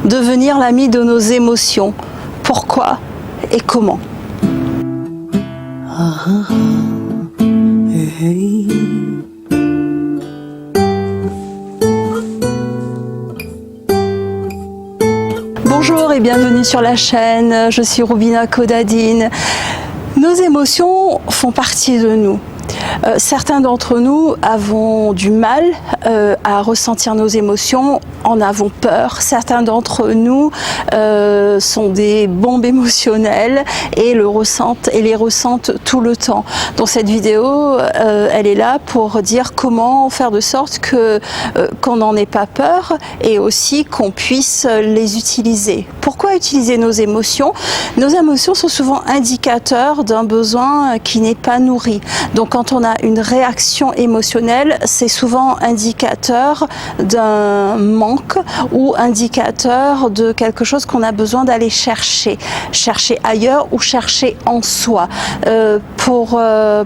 Devenir l'ami de nos émotions. Pourquoi et comment? Bonjour et bienvenue sur la chaîne, je suis Roubina Kodadine. Nos émotions font partie de nous. Certains d'entre nous avons du mal à ressentir nos émotions, en avons peur. Certains d'entre nous sont des bombes émotionnelles et les ressentent tout le temps. Donc cette vidéo, elle est là pour dire comment faire de sorte qu'on n'en ait pas peur et aussi qu'on puisse les utiliser. Pourquoi utiliser nos émotions? Nos émotions sont souvent indicateurs d'un besoin qui n'est pas nourri. Donc quand on a une réaction émotionnelle, c'est souvent indicateur d'un manque ou indicateur de quelque chose qu'on a besoin d'aller chercher ailleurs ou chercher en soi.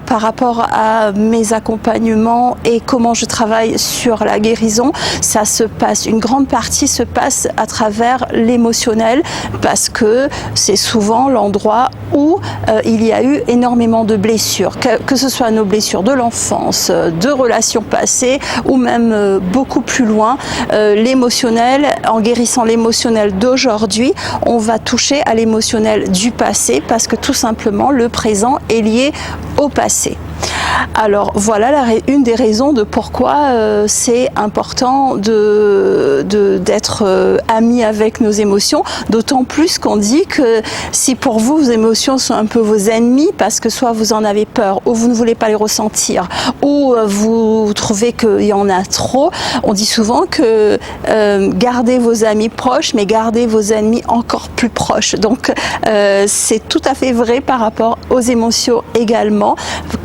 Par rapport à mes accompagnements et comment je travaille sur la guérison, ça se passe, une grande partie se passe à travers l'émotionnel parce que c'est souvent l'endroit où il y a eu énormément de blessures, que ce soit nos blessures de l'enfance, de relations passées ou même beaucoup plus loin. L'émotionnel, en guérissant l'émotionnel d'aujourd'hui, on va toucher à l'émotionnel du passé parce que tout simplement le présent est lié au passé. Alors voilà une des raisons de pourquoi c'est important d'être ami avec nos émotions, d'autant plus qu'on dit que si pour vous, vos émotions sont un peu vos ennemis parce que soit vous en avez peur ou vous ne voulez pas les ressentir ou vous trouvez qu'il y en a trop, on dit souvent que gardez vos amis proches mais gardez vos ennemis encore plus proches. Donc c'est tout à fait vrai par rapport aux émotions également,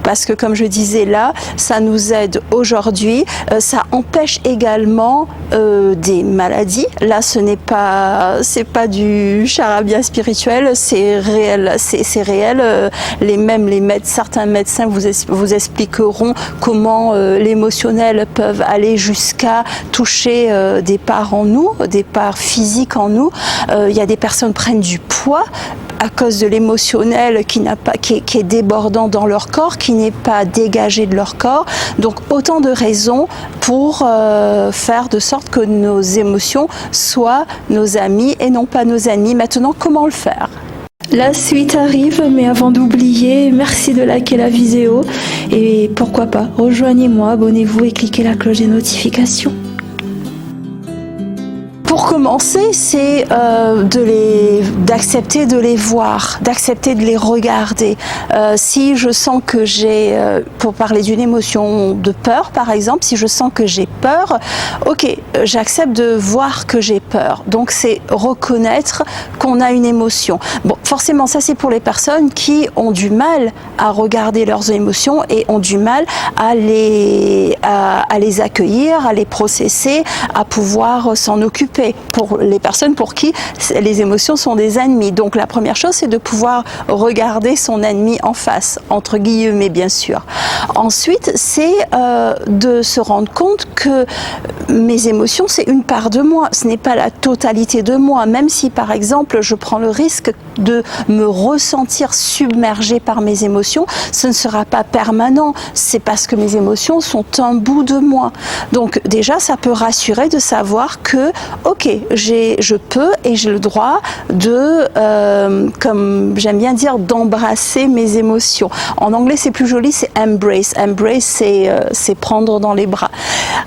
parce que comme je disais là, ça nous aide aujourd'hui, ça empêche également des maladies. Là, c'est pas du charabia spirituel, c'est réel, certains médecins vous expliqueront comment l'émotionnel peuvent aller jusqu'à toucher des parts en nous, des parts physiques en nous. Il y a des personnes qui prennent du poids à cause de l'émotionnel qui est débordant dans leur corps, qui n'est pas dégagé de leur corps. Donc autant de raisons pour faire de sorte que nos émotions soient nos amis et non pas nos ennemis. Maintenant, comment le faire? La suite arrive, mais avant d'oublier, merci de liker la vidéo et pourquoi pas, rejoignez-moi, abonnez-vous et cliquez la cloche des notifications. Pour commencer, c'est d'accepter de les voir, d'accepter de les regarder. Si je sens que j'ai, pour parler d'une émotion de peur par exemple, si je sens que j'ai peur, ok, j'accepte de voir que j'ai peur. Donc c'est reconnaître qu'on a une émotion. Bon, forcément ça c'est pour les personnes qui ont du mal à regarder leurs émotions et ont du mal à les accueillir, à les processer, à pouvoir s'en occuper. Pour les personnes pour qui les émotions sont des ennemis. Donc la première chose, c'est de pouvoir regarder son ennemi en face, entre guillemets bien sûr. Ensuite, c'est de se rendre compte que mes émotions, c'est une part de moi, ce n'est pas la totalité de moi. Même si par exemple, je prends le risque de me ressentir submergée par mes émotions, ce ne sera pas permanent. C'est parce que mes émotions sont un bout de moi. Donc déjà, ça peut rassurer de savoir que ok, je peux et j'ai le droit de, comme j'aime bien dire, d'embrasser mes émotions. En anglais, c'est plus joli, c'est embrace. Embrace, c'est prendre dans les bras.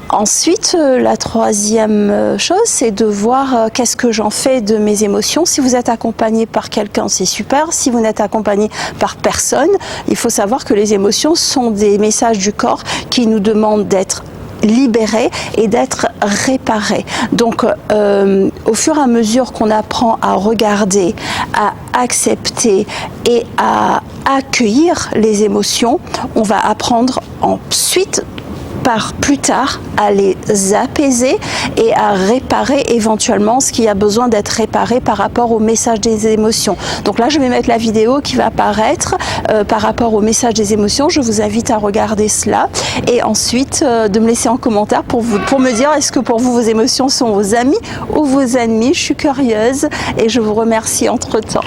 Ensuite, la troisième chose, c'est de voir qu'est-ce que j'en fais de mes émotions. Si vous êtes accompagné par quelqu'un, c'est super. Si vous n'êtes accompagné par personne, il faut savoir que les émotions sont des messages du corps qui nous demandent d'être libérés et d'être réparés. Donc au fur et à mesure qu'on apprend à regarder, à accepter et à accueillir les émotions, on va apprendre ensuite prépare plus tard à les apaiser et à réparer éventuellement ce qui a besoin d'être réparé par rapport au message des émotions. Donc là, je vais mettre la vidéo qui va apparaître par rapport au message des émotions. Je vous invite à regarder cela et ensuite de me laisser en commentaire pour me dire est-ce que pour vous, vos émotions sont vos amis ou vos ennemis. Je suis curieuse et je vous remercie entre-temps.